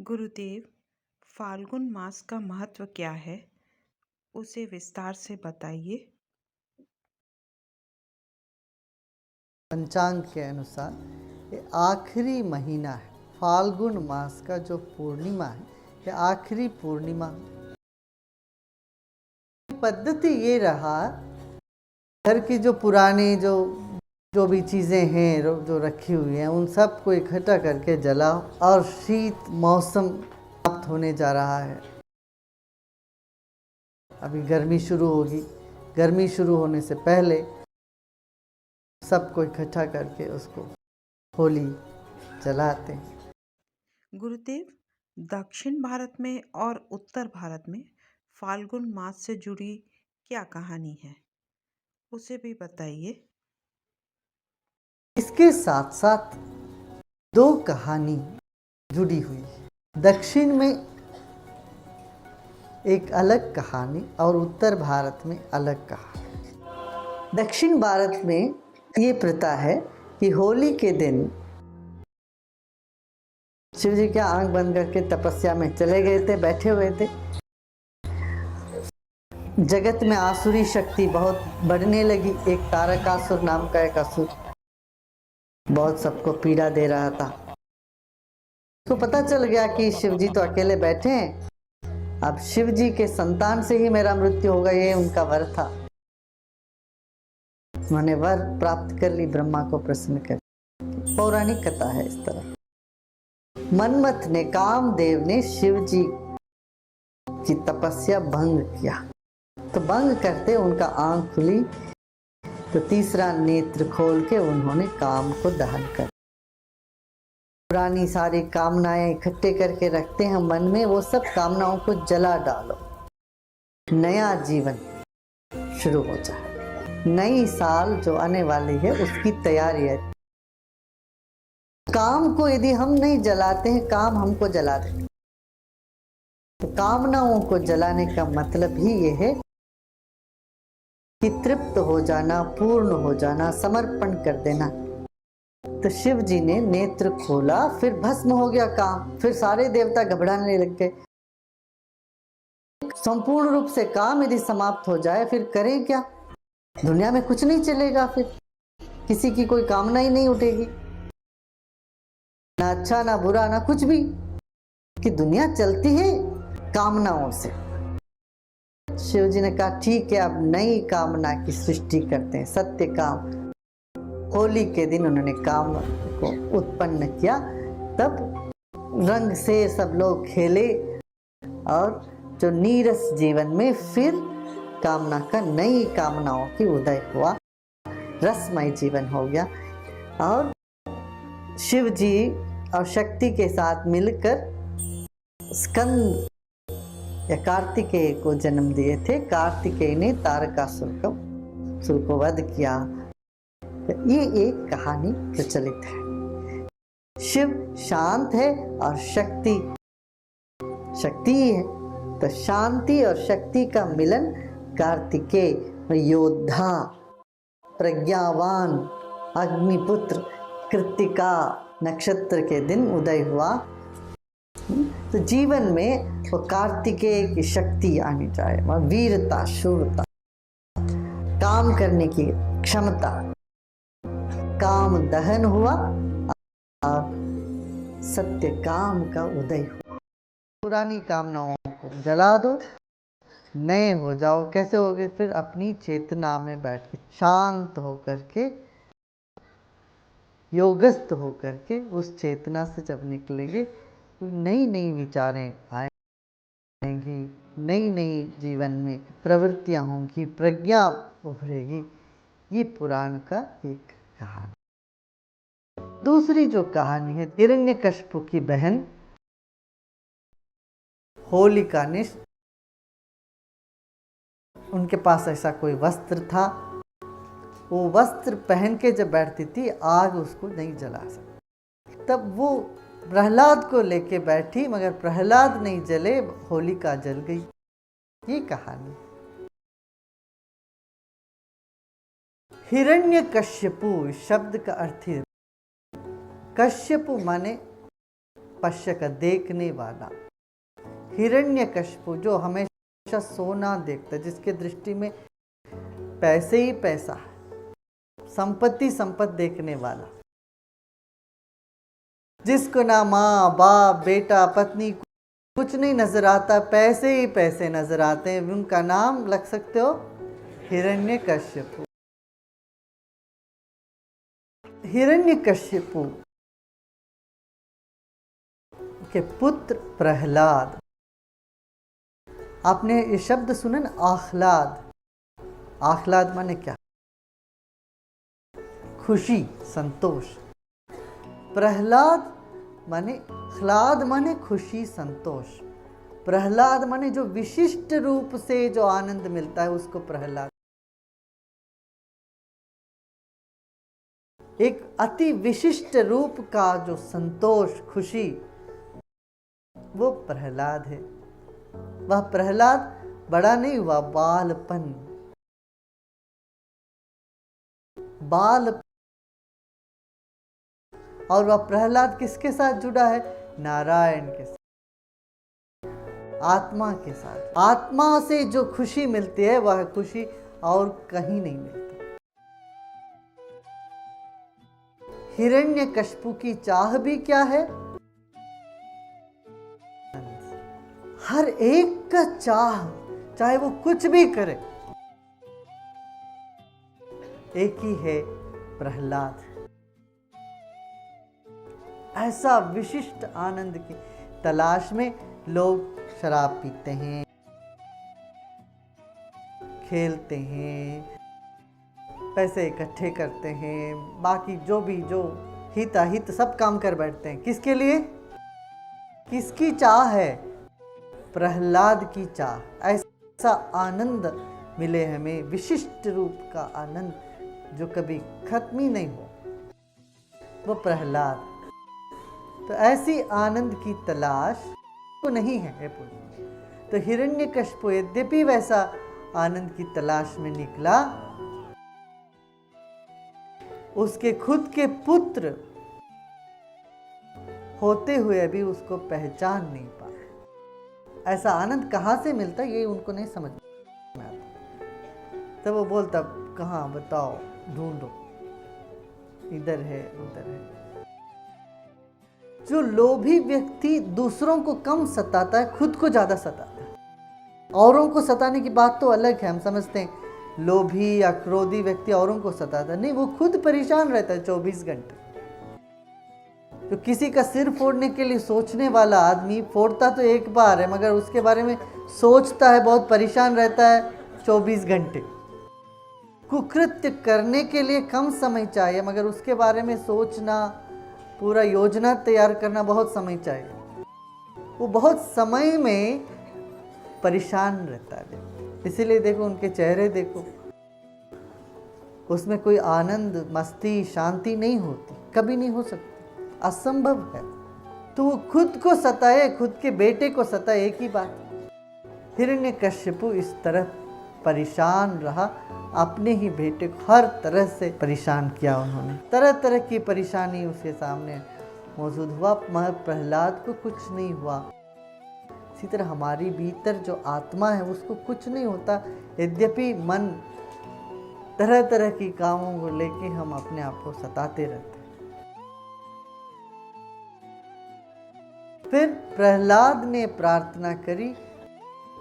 गुरुदेव, फाल्गुन मास का महत्व क्या है? उसे विस्तार से बताइए। पंचांग के अनुसार ये आखिरी महीना है। फाल्गुन मास का जो पूर्णिमा है, ये आखिरी पूर्णिमा। पद्धति ये रहा, घर की जो पुरानी जो भी चीज़ें हैं जो रखी हुई हैं, उन सब को इकट्ठा करके जलाओ। और शीत मौसम समाप्त होने जा रहा है। अभी गर्मी शुरू होगी। गर्मी शुरू होने से पहले सबको इकट्ठा करके उसको होली जलाते हैं। गुरुदेव, दक्षिण भारत में और उत्तर भारत में फाल्गुन मास से जुड़ी क्या कहानी है? उसे भी बताइए। इसके साथ साथ दो कहानी जुड़ी हुई है। दक्षिण में एक अलग कहानी और उत्तर भारत में अलग कहानी। दक्षिण भारत में ये प्रथा है कि होली के दिन शिव जी क्या आंख बंद करके तपस्या में चले गए थे, बैठे हुए थे। जगत में आसुरी शक्ति बहुत बढ़ने लगी। एक तारकासुर नाम का एक असुर बहुत सबको पीड़ा दे रहा था। तो पता चल गया कि शिव जी तो अकेले बैठे हैं, अब शिव जी के संतान से ही मेरा मृत्यु होगा, ये उनका वर था। उन्होंने वर प्राप्त कर ली, ब्रह्मा को प्रसन्न कर। पौराणिक कथा है इस तरह। मनमथ ने, कामदेव ने शिव जी की तपस्या भंग किया, तो भंग करते उनका आंख खुली, तो तीसरा नेत्र खोल के उन्होंने काम को दहन कर। पुरानी सारी कामनाएं इकट्ठे करके रखते हैं मन में, वो सब कामनाओं को जला डालो। नया जीवन शुरू हो जाए। नई साल जो आने वाली है उसकी तैयारी है। काम को यदि हम नहीं जलाते हैं, काम हमको जला देते। तो कामनाओं को जलाने का मतलब ही ये है कि तृप्त हो जाना, पूर्ण हो जाना, समर्पण कर देना। तो शिव जी ने नेत्र खोला, फिर भस्म हो गया काम। फिर सारे देवता घबराने लग गए। संपूर्ण रूप से काम यदि समाप्त हो जाए फिर करें क्या? दुनिया में कुछ नहीं चलेगा, फिर किसी की कोई कामना ही नहीं उठेगी, ना अच्छा ना बुरा ना कुछ भी, कि दुनिया चलती है कामनाओं से। शिव जी ने कहा ठीक है, अब नई कामना की सृष्टि करते हैं, सत्य काम। होली के दिन उन्होंने काम को उत्पन्न किया। तब रंग से सब लोग खेले और जो नीरस जीवन में फिर कामना का, नई कामनाओं की उदय हुआ, रसमय जीवन हो गया। और शिव जी और शक्ति के साथ मिलकर स्कंद या कार्तिकेय को जन्म दिए थे। कार्तिकेय ने तारकासुर को वध किया। तो ये एक कहानी प्रचलित है। शिव शांत है और शक्ति ही है। तो शांति और शक्ति का मिलन कार्तिकेय, योद्धा, प्रज्ञावान, अग्निपुत्र, कृत्तिका नक्षत्र के दिन उदय हुआ। तो जीवन में वो कार्तिकेय की शक्ति आनी चाहिए, वीरता, शूरता, काम करने की क्षमता। काम दहन हुआ और सत्य काम का उदय हुआ। पुरानी कामनाओं को जला दो, नए हो जाओ। कैसे होगे? फिर अपनी चेतना में बैठ के शांत होकर के, योगस्थ होकर के उस चेतना से जब निकलेंगे, नई नई विचारें आएंगी, नई नई जीवन में प्रवृत्तियां होंगी, प्रज्ञा उभरेगी। ये पुराण का एक कहानी। दूसरी जो कहानी है, हिरण्यकश्यप की बहन होलिका ने, उनके पास ऐसा कोई वस्त्र था, वो वस्त्र पहन के जब बैठती थी आग उसको नहीं जला सकती। तब वो प्रहलाद को लेके बैठी, मगर प्रहलाद नहीं जले, होलिका जल गई। ये कहानी। हिरण्यकश्यपु शब्द का अर्थ है, कश्यप माने पश्यक देखने वाला। हिरण्यकशिपु जो हमेशा सोना देखता है, जिसके दृष्टि में पैसे ही पैसा है, संपत्ति देखने वाला, जिसको ना माँ बाप बेटा पत्नी कुछ नहीं नजर आता, पैसे ही पैसे नजर आते हैं, उनका नाम लग सकते हो हिरण्यकशिपु। हिरण्यकशिपु के पुत्र प्रहलाद। आपने ये शब्द सुने ना, आह्लाद। आह्लाद माने क्या? खुशी, संतोष। प्रहलाद माने, ह्लाद माने खुशी संतोष। प्रहलाद माने जो विशिष्ट रूप से जो आनंद मिलता है उसको प्रहलाद। एक अति विशिष्ट रूप का जो संतोष खुशी, वो प्रहलाद है। वह प्रहलाद बड़ा नहीं हुआ, बालपन, बाल। और वह प्रहलाद किसके साथ जुड़ा है? नारायण के साथ, आत्मा के साथ। आत्मा से जो खुशी मिलती है वह खुशी और कहीं नहीं मिलती। हिरण्यकशिपु की चाह भी क्या है? हर एक का चाह, चाहे वो कुछ भी करे, एक ही है, प्रहलाद। ऐसा विशिष्ट आनंद की तलाश में लोग शराब पीते हैं, खेलते हैं, पैसे इकट्ठे करते हैं, बाकी जो भी जो हित अहित सब काम कर बैठते हैं। किसके लिए? किसकी चाह है? प्रहलाद की चाह। ऐसा आनंद मिले हमें, विशिष्ट रूप का आनंद जो कभी खत्म ही नहीं हो, वो प्रहलाद। तो ऐसी आनंद की तलाश तो नहीं है पुण्य। तो हिरण्यकशिपु यद्यपि वैसा आनंद की तलाश में निकला, उसके खुद के पुत्र होते हुए भी उसको पहचान नहीं पाया। ऐसा आनंद कहाँ से मिलता ये उनको नहीं समझ में आता। तब वो बोलता, कहाँ बताओ, ढूंढो, इधर है उधर है। जो लोभी व्यक्ति दूसरों को कम सताता है, खुद को ज्यादा सताता है। औरों को सताने की बात तो अलग है, हम समझते हैं लोभी या क्रोधी व्यक्ति औरों को सताता, नहीं, वो खुद परेशान रहता है 24 घंटे। तो किसी का सिर फोड़ने के लिए सोचने वाला आदमी फोड़ता तो एक बार है, मगर उसके बारे में सोचता है, बहुत परेशान रहता है 24 घंटे। कुकृत्य करने के लिए कम समय चाहिए, मगर उसके बारे में सोचना, पूरा योजना तैयार करना बहुत समय चाहिए। वो बहुत समय में परेशान रहता है। इसीलिए देखो उनके चेहरे देखो, उसमें कोई आनंद मस्ती शांति नहीं होती, कभी नहीं हो सकती, असंभव है। तो वो खुद को सताए, खुद के बेटे को सताए, एक ही बात। हिरण्यकशिपु इस तरह परेशान रहा, अपने ही बेटे को हर तरह से परेशान किया उन्होंने। तरह तरह की परेशानी उसके सामने मौजूद हुआ, मगर प्रहलाद को कुछ नहीं हुआ। इसी तरह हमारी भीतर जो आत्मा है उसको कुछ नहीं होता, यद्यपि मन तरह तरह की कामों को लेके हम अपने आप को सताते रहते हैं। फिर प्रहलाद ने प्रार्थना करी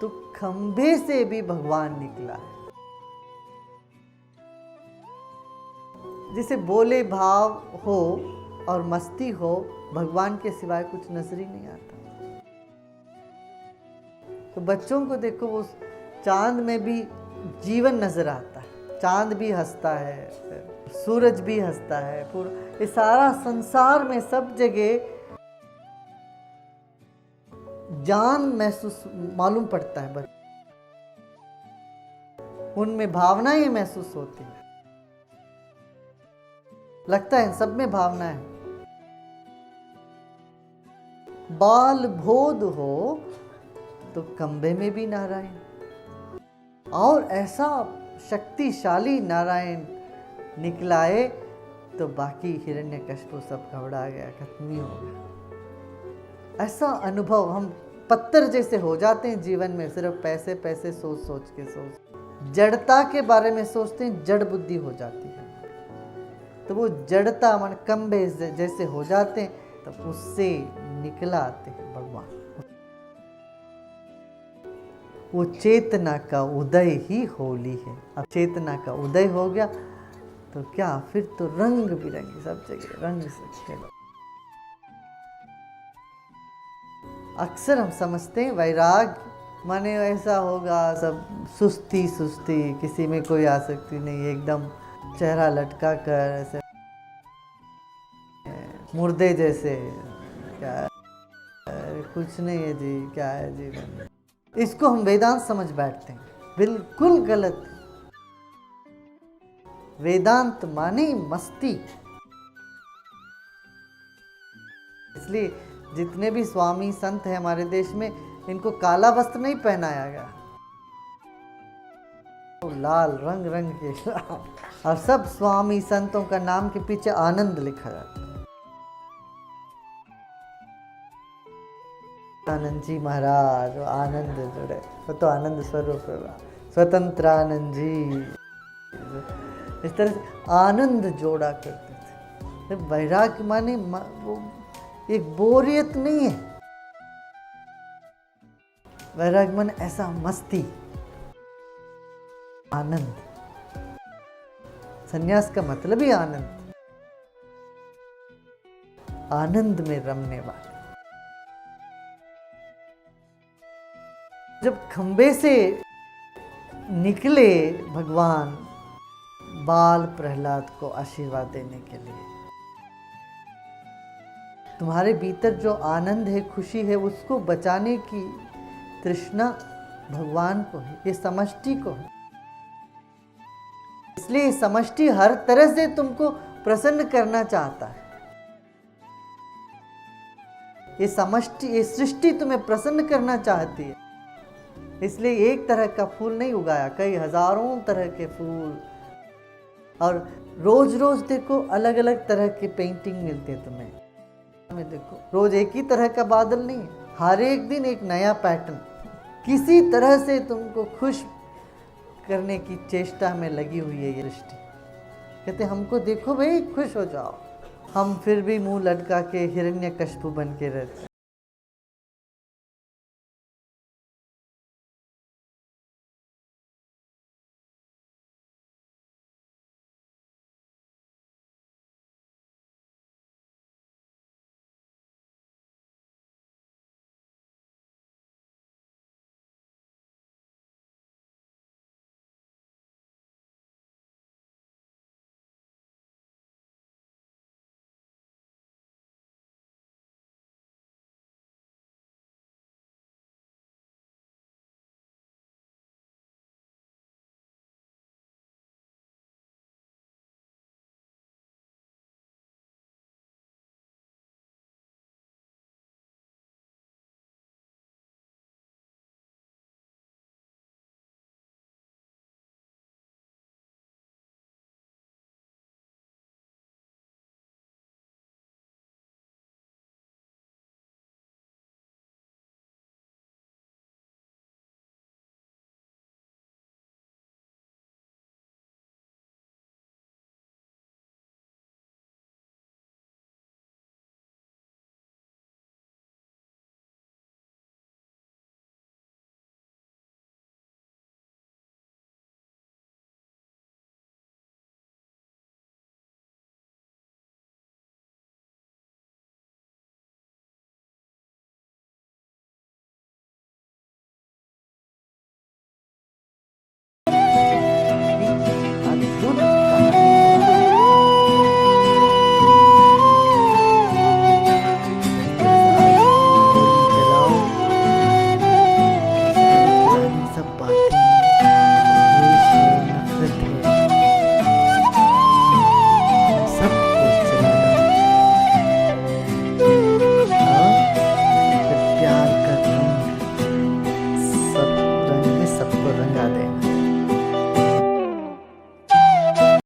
तो खंभे से भी भगवान निकला है। जिसे बोले भाव हो और मस्ती हो, भगवान के सिवाय कुछ नजर ही नहीं आता। तो बच्चों को देखो, वो चांद में भी जीवन नजर आता है, चांद भी हंसता है, सूरज भी हंसता है, पूरा ये सारा संसार में सब जगह जान महसूस मालूम पड़ता है। बस उनमें भावनाएं महसूस होती है, लगता है सब में भावना है। बाल बोध हो तो खंभे में भी नारायण, और ऐसा शक्तिशाली नारायण निकलाए तो बाकी हिरण्यकशिपु सब घबरा गया, खत्म ही हो गया। ऐसा अनुभव, हम पत्थर जैसे हो जाते हैं जीवन में, सिर्फ पैसे पैसे सोच सोच के जड़ता के बारे में सोचते हैं, जड़ बुद्धि हो जाती है। तो वो जड़ता मन कम्बे जैसे हो जाते हैं, तब उससे निकला आते हैं भगवान। वो चेतना का उदय ही होली है। अब चेतना का उदय हो गया तो क्या, फिर तो रंग बिरंगी सब जगह रंग से खेलो। अक्सर हम समझते हैं वैराग माने ऐसा होगा सब सुस्ती सुस्ती, किसी में कोई आसक्ति नहीं, एकदम चेहरा लटका कर ऐसे मुर्दे जैसे, क्या है, कुछ नहीं है जी, क्या है जीवन। इसको हम वेदांत समझ बैठते हैं, बिल्कुल गलत। वेदांत माने मस्ती। इसलिए जितने भी स्वामी संत हैं हमारे देश में, इनको काला वस्त्र नहीं पहनाया गया, तो लाल रंग रंग के लाल, और सब स्वामी संतों का नाम के पीछे आनंद लिखा जाता है। आनंद जी महाराज, आनंद जुड़े, वो तो आनंद स्वरूप है, स्वतंत्र आनंद जी। इस तरह से आनंद जोड़ा करते थे। वैराग्य माने वो एक बोरियत नहीं है, वैराग्य माने ऐसा मस्ती, आनंद। संन्यास का मतलब ही आनंद, आनंद में रमने वाले। जब खंबे से निकले भगवान बाल प्रहलाद को आशीर्वाद देने के लिए, तुम्हारे भीतर जो आनंद है, खुशी है, उसको बचाने की तृष्णा भगवान को है, ये समष्टि को है। इसलिए समष्टि हर तरह से तुमको प्रसन्न करना चाहता है। ये समष्टि, ये सृष्टि तुम्हें प्रसन्न करना चाहती है। इसलिए एक तरह का फूल नहीं उगाया, कई हजारों तरह के फूल, और रोज रोज देखो अलग अलग तरह की पेंटिंग मिलती है तुम्हें। में देखो रोज एक ही तरह का बादल नहीं, हर एक दिन एक नया पैटर्न, किसी तरह से तुमको खुश करने की चेष्टा में लगी हुई है ये सृष्टि। कहते हमको देखो भाई, खुश हो जाओ। हम फिर भी मुंह लटका के हिरण्यकश्यप बन के रहते हैं।